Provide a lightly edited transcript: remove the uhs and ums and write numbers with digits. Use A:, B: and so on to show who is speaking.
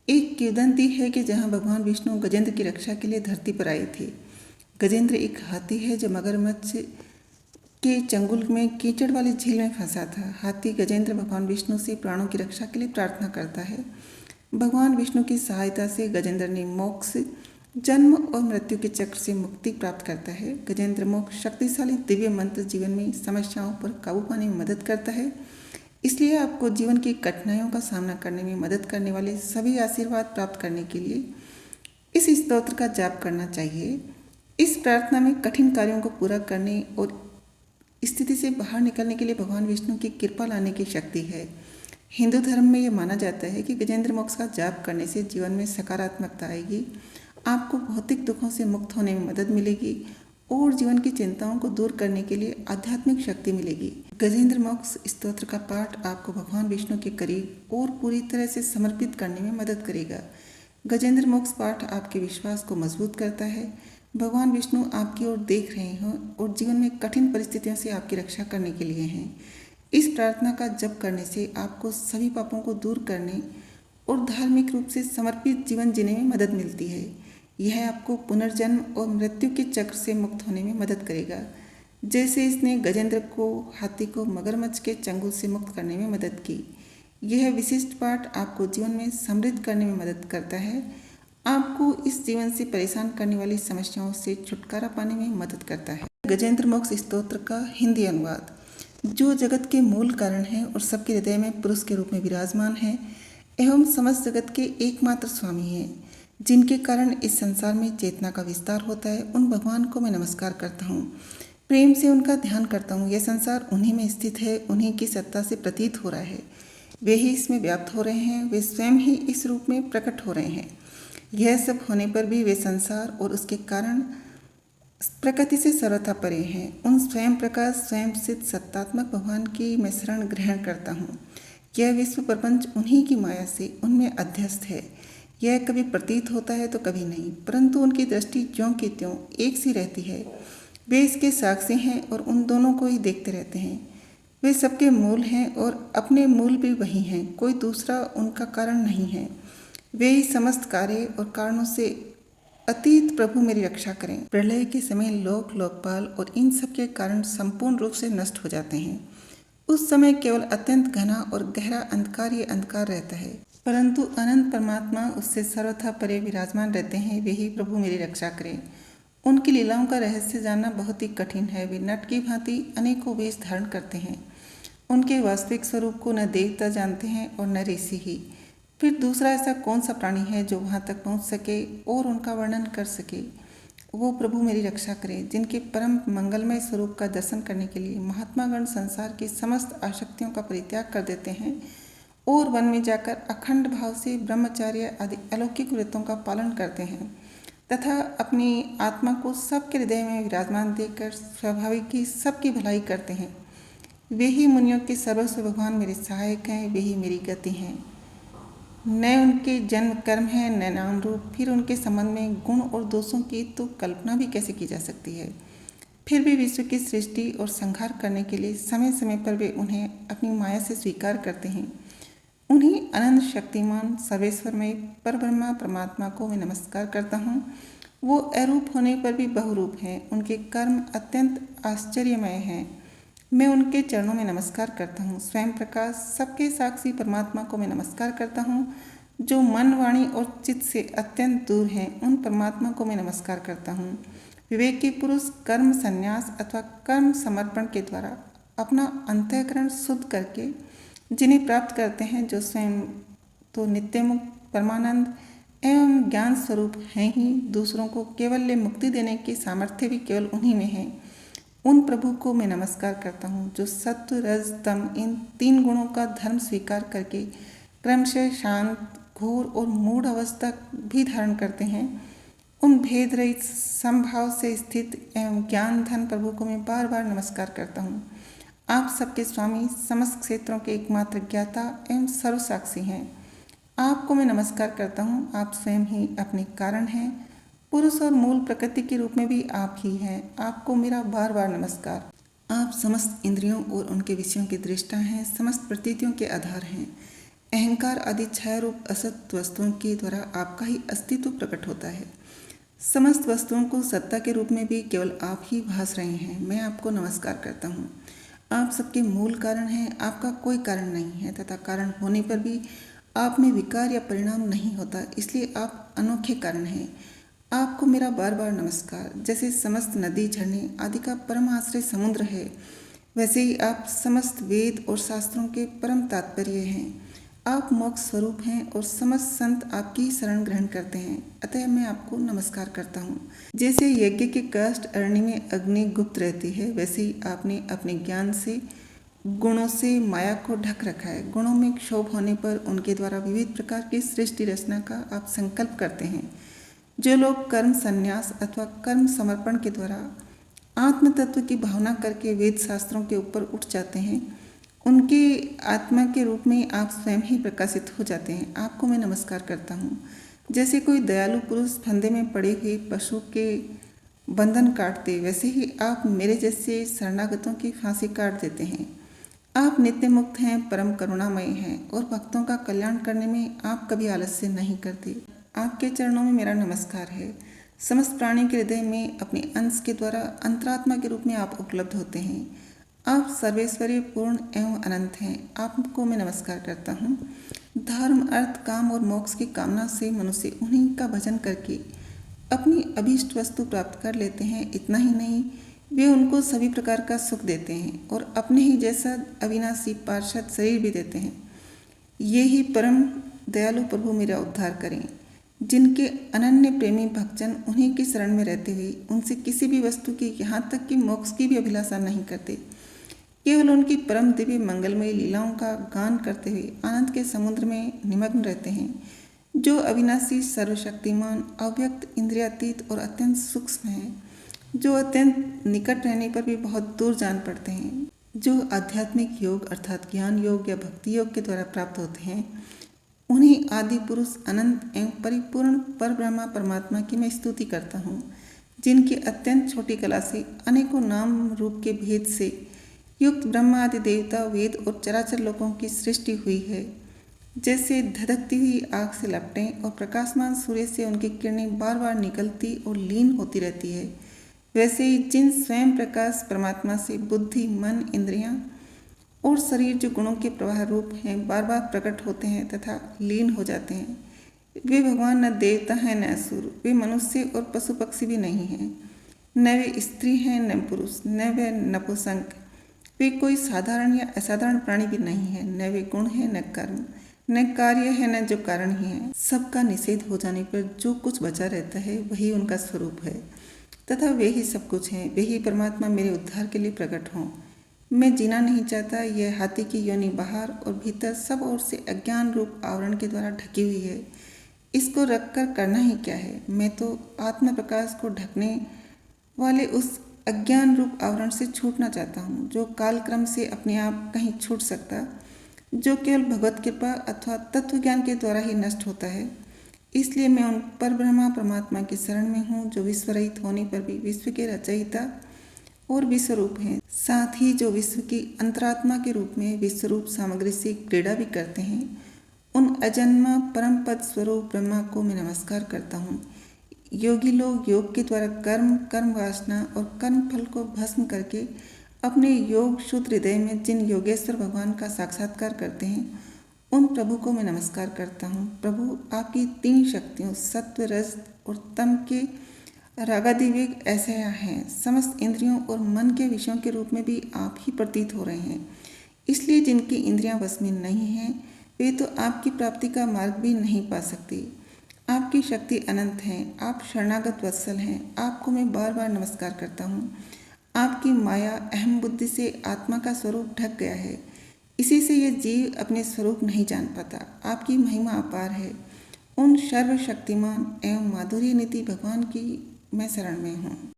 A: एक किंवदंती है कि जहाँ भगवान विष्णु गजेंद्र की रक्षा के लिए धरती पर आए थे। गजेंद्र एक हाथी है जो मगरमच्छ के चंगुल में कीचड़ वाली झील में फंसा था। हाथी गजेंद्र भगवान विष्णु से प्राणों की रक्षा के लिए प्रार्थना करता है। भगवान विष्णु की सहायता से गजेंद्र ने मोक्ष, जन्म और मृत्यु के चक्र से मुक्ति प्राप्त करता है। गजेंद्र मोक्ष शक्तिशाली दिव्य मंत्र जीवन में समस्याओं पर काबू पाने में मदद करता है। इसलिए आपको जीवन की कठिनाइयों का सामना करने में मदद करने वाले सभी आशीर्वाद प्राप्त करने के लिए इस स्तोत्र का जाप करना चाहिए। इस प्रार्थना में कठिन कार्यों को पूरा करने और स्थिति से बाहर निकलने के लिए भगवान विष्णु की कृपा लाने की शक्ति है। हिंदू धर्म में यह माना जाता है कि गजेंद्र मोक्ष का जाप करने से जीवन में सकारात्मकता आएगी, आपको भौतिक दुखों से मुक्त होने में मदद मिलेगी और जीवन की चिंताओं को दूर करने के लिए आध्यात्मिक शक्ति मिलेगी। गजेंद्र मोक्ष स्तोत्र का पाठ आपको भगवान विष्णु के करीब और पूरी तरह से समर्पित करने में मदद करेगा। गजेंद्र मोक्ष पाठ आपके विश्वास को मजबूत करता है। भगवान विष्णु आपकी ओर देख रहे हैं और जीवन में कठिन परिस्थितियों से आपकी रक्षा करने के लिए हैं। इस प्रार्थना का जप करने से आपको सभी पापों को दूर करने और धार्मिक रूप से समर्पित जीवन जीने में मदद मिलती है। यह आपको पुनर्जन्म और मृत्यु के चक्र से मुक्त होने में मदद करेगा, जैसे इसने गजेंद्र को, हाथी को मगरमच्छ के चंगुल से मुक्त करने में मदद की। यह विशिष्ट पाठ आपको जीवन में समृद्ध करने में मदद करता है, आपको इस जीवन से परेशान करने वाली समस्याओं से छुटकारा पाने में मदद करता है। गजेंद्र मोक्ष स्तोत्र का हिंदी अनुवाद। जो जगत के मूल कारण है और सबके हृदय में पुरुष के रूप में विराजमान है एवं समस्त जगत के एकमात्र स्वामी हैं, जिनके कारण इस संसार में चेतना का विस्तार होता है, उन भगवान को मैं नमस्कार करता हूँ, प्रेम से उनका ध्यान करता हूँ। यह संसार उन्हीं में स्थित है, उन्हीं की सत्ता से प्रतीत हो रहा है, वे ही इसमें व्याप्त हो रहे हैं, वे स्वयं ही इस रूप में प्रकट हो रहे हैं। यह सब होने पर भी वे संसार और उसके कारण प्रकृति से सर्वथा परे हैं। उन स्वयं प्रकाश, स्वयं सिद्ध सत्तात्मक भगवान की मैं शरण ग्रहण करता हूँ। यह विश्व प्रपंच उन्हीं की माया से उनमें अध्यस्त है। यह कभी प्रतीत होता है तो कभी नहीं, परंतु उनकी दृष्टि ज्यों की त्यों एक सी रहती है। वे इसके साक्षी हैं और उन दोनों को ही देखते रहते हैं। वे सबके मूल हैं और अपने मूल भी वही हैं, कोई दूसरा उनका कारण नहीं है। वे ही समस्त कार्य और कारणों से अतीत प्रभु मेरी रक्षा करें। प्रलय के समय लोक, लोकपाल और इन सब के कारण संपूर्ण रूप से नष्ट हो जाते हैं। उस समय केवल अत्यंत घना और गहरा अंधकार ही अंधकार रहता है, परंतु अनंत परमात्मा उससे सर्वथा परे विराजमान रहते हैं। वे ही प्रभु मेरी रक्षा करें। उनकी लीलाओं का रहस्य जानना बहुत ही कठिन है। वे नट की भांति अनेकों वेश धारण करते हैं। उनके वास्तविक स्वरूप को न देवता जानते हैं और न ऋषि ही। फिर दूसरा ऐसा कौन सा प्राणी है जो वहाँ तक पहुँच सके और उनका वर्णन कर सके। वो प्रभु मेरी रक्षा करें, जिनके परम मंगलमय स्वरूप का दर्शन करने के लिए महात्मागण संसार की समस्त आसक्तियों का परित्याग कर देते हैं और वन में जाकर अखंड भाव से ब्रह्मचर्य आदि अलौकिक व्रतों का पालन करते हैं तथा अपनी आत्मा को सबके हृदय में विराजमान देकर स्वाभाविक ही सबकी भलाई करते हैं। वे ही मुनियों के सर्वस्व भगवान मेरे सहायक हैं, वे ही मेरी गति हैं। न उनके जन्म कर्म है न नाम रूप, फिर उनके संबंध में गुण और दोषों की तो कल्पना भी कैसे की जा सकती है। फिर भी विश्व की सृष्टि और संहार करने के लिए समय समय पर वे उन्हें अपनी माया से स्वीकार करते हैं। उन्हीं अनंत शक्तिमान सर्वेश्वरमय परब्रह्मा परमात्मा को मैं नमस्कार करता हूँ। वो अरूप होने पर भी बहुरूप हैं। उनके कर्म अत्यंत आश्चर्यमय हैं। मैं उनके चरणों में नमस्कार करता हूँ। स्वयं प्रकाश सबके साक्षी परमात्मा को मैं नमस्कार करता हूँ, जो मन, वाणी और चित्त से अत्यंत दूर हैं। उन परमात्मा को मैं नमस्कार करता हूँ। विवेकी पुरुष कर्म संन्यास अथवा कर्म समर्पण के द्वारा अपना अंतःकरण शुद्ध करके जिन्हें प्राप्त करते हैं, जो स्वयं तो नित्य मुक्त, परमानंद एवं ज्ञान स्वरूप हैं ही, दूसरों को केवल मुक्ति देने की सामर्थ्य भी केवल उन्हीं में है। उन प्रभु को मैं नमस्कार करता हूँ, जो सत्व, रज, तम इन 3 गुणों का धर्म स्वीकार करके क्रमशः शांत, घोर और मूढ़ अवस्था भी धारण करते हैं। उन भेद रहित समभाव से स्थित एवं ज्ञान धन प्रभु को मैं बार बार नमस्कार करता हूँ। आप सबके स्वामी, समस्त क्षेत्रों के एकमात्र ज्ञाता एवं सर्वसाक्षी हैं। आपको मैं नमस्कार करता हूँ। आप स्वयं ही अपने कारण हैं। पुरुष और मूल प्रकृति के रूप में भी आप ही हैं। आपको मेरा बार बार नमस्कार। आप समस्त इंद्रियों और उनके विषयों के दृष्टा हैं, समस्त प्रतीतियों के आधार हैं अहंकार आदि छाया रूप असत वस्तुओं के द्वारा आपका ही अस्तित्व प्रकट होता है। समस्त वस्तुओं को सत्ता के रूप में भी केवल आप ही भास रहे हैं। मैं आपको नमस्कार करता हूँ। आप सबके मूल कारण हैं, आपका कोई कारण नहीं है तथा कारण होने पर भी आप में विकार या परिणाम नहीं होता, इसलिए आप अनोखे कारण हैं। आपको मेरा बार बार नमस्कार। जैसे समस्त नदी झरने आदि का परम आश्रय समुद्र है, वैसे ही आप समस्त वेद और शास्त्रों के परम तात्पर्य हैं। आप मोक्ष स्वरूप हैं और समस्त संत आपकी ही शरण ग्रहण करते हैं, अतः मैं आपको नमस्कार करता हूँ। जैसे यज्ञ के काष्ठ अरण्य में अग्नि गुप्त रहती है, वैसे ही आपने अपने ज्ञान से गुणों से माया को ढक रखा है। गुणों में क्षोभ होने पर उनके द्वारा विविध प्रकार की सृष्टि रचना का आप संकल्प करते हैं। जो लोग कर्म संन्यास अथवा कर्म समर्पण के द्वारा आत्म तत्व की भावना करके वेद शास्त्रों के ऊपर उठ जाते हैं, उनके आत्मा के रूप में आप स्वयं ही प्रकाशित हो जाते हैं। आपको मैं नमस्कार करता हूँ। जैसे कोई दयालु पुरुष फंदे में पड़े हुए पशु के बंधन काटते, वैसे ही आप मेरे जैसे शरणागतों की फांसी काट देते हैं। आप नित्य मुक्त हैं, परम करुणामय हैं और भक्तों का कल्याण करने में आप कभी आलस्य नहीं करते। आपके चरणों में मेरा नमस्कार है। समस्त प्राणी के हृदय में अपने अंश के द्वारा अंतरात्मा के रूप में आप उपलब्ध होते हैं। आप सर्वेश्वरीय पूर्ण एवं अनंत हैं। आपको मैं नमस्कार करता हूँ। धर्म अर्थ काम और मोक्ष की कामना से मनुष्य उन्हीं का भजन करके अपनी अभीष्ट वस्तु प्राप्त कर लेते हैं। इतना ही नहीं, वे उनको सभी प्रकार का सुख देते हैं और अपने ही जैसा अविनाशी पार्षद शरीर भी देते हैं। ये ही परम दयालु प्रभु मेरा उद्धार करें। जिनके अनन्य प्रेमी भक्तजन उन्हीं की शरण में रहते हुए उनसे किसी भी वस्तु की, यहाँ तक कि मोक्ष की भी अभिलाषा नहीं करते, केवल उनकी परम दिव्य मंगलमयी लीलाओं का गान करते हुए आनंद के समुद्र में निमग्न रहते हैं। जो अविनाशी सर्वशक्तिमान अव्यक्त इंद्रियातीत और अत्यंत सूक्ष्म हैं, जो अत्यंत निकट रहने पर भी बहुत दूर जान पड़ते हैं, जो आध्यात्मिक योग अर्थात ज्ञान योग या भक्ति योग के द्वारा प्राप्त होते हैं, उन्हीं आदि पुरुष अनंत एवं परिपूर्ण पर ब्रह्मा परमात्मा की मैं स्तुति करता हूँ, जिनकी अत्यंत छोटी कला से अनेकों नाम रूप के भेद से युक्त ब्रह्मा आदि देवता वेद और चराचर लोगों की सृष्टि हुई है। जैसे धधकती हुई आग से लपटें और प्रकाशमान सूर्य से उनकी किरणें बार बार निकलती और लीन होती रहती है, वैसे ही जिन स्वयं प्रकाश परमात्मा से बुद्धि मन इंद्रियां और शरीर जो गुणों के प्रवाह रूप हैं बार बार प्रकट होते हैं तथा लीन हो जाते हैं, वे भगवान न देवता हैं न असुर, वे मनुष्य और पशु पक्षी भी नहीं हैं, न वे स्त्री हैं न पुरुष, न वे नपुंसक, वे कोई साधारण या असाधारण प्राणी भी नहीं है, न वे गुण है न कर्म, न कार्य है न जो कारण ही है। सबका निषेध हो जाने पर जो कुछ बचा रहता है वही उनका स्वरूप है तथा वे ही सब कुछ हैं। वे ही परमात्मा मेरे उद्धार के लिए प्रकट हों। मैं जीना नहीं चाहता। यह हाथी की योनि बाहर और भीतर सब ओर से अज्ञान रूप आवरण के द्वारा ढकी हुई है। इसको रखकर करना ही क्या है। मैं तो आत्म प्रकाश को ढकने वाले उस अज्ञान रूप आवरण से छूटना चाहता हूँ, जो कालक्रम से अपने आप कहीं छूट सकता, जो केवल भगवत कृपा अथवा तत्व ज्ञान के द्वारा ही नष्ट होता है। इसलिए मैं उन पर ब्रह्मा परमात्मा की शरण में हूँ, जो विश्वरहित होने पर भी विश्व के रचयिता और विश्वरूप हैं, साथ ही जो विश्व की अंतरात्मा के रूप में विश्वरूप सामग्री से क्रीड़ा भी करते हैं। उन अजन्मा परम पद स्वरूप ब्रह्मा को मैं नमस्कार करता हूँ। योगी लोग योग के द्वारा कर्म वासना और कर्म फल को भस्म करके अपने योग शुद्ध हृदय में जिन योगेश्वर भगवान का साक्षात्कार करते हैं, उन प्रभु को मैं नमस्कार करता हूँ। प्रभु, आपकी 3 शक्तियों सत्व रज और तम के रागादिवेग ऐसे हैं, समस्त इंद्रियों और मन के विषयों के रूप में भी आप ही प्रतीत हो रहे हैं। इसलिए जिनकी इंद्रियां वश में नहीं हैं, वे तो आपकी प्राप्ति का मार्ग भी नहीं पा सकते। आपकी शक्ति अनंत है, आप शरणागत वत्सल हैं। आपको मैं बार बार नमस्कार करता हूँ। आपकी माया अहम बुद्धि से आत्मा का स्वरूप ढक गया है, इसी से ये जीव अपने स्वरूप नहीं जान पाता। आपकी महिमा अपार है। उन सर्वशक्तिमान एवं माधुर्य नीति भगवान की मैं शरण में हूँ।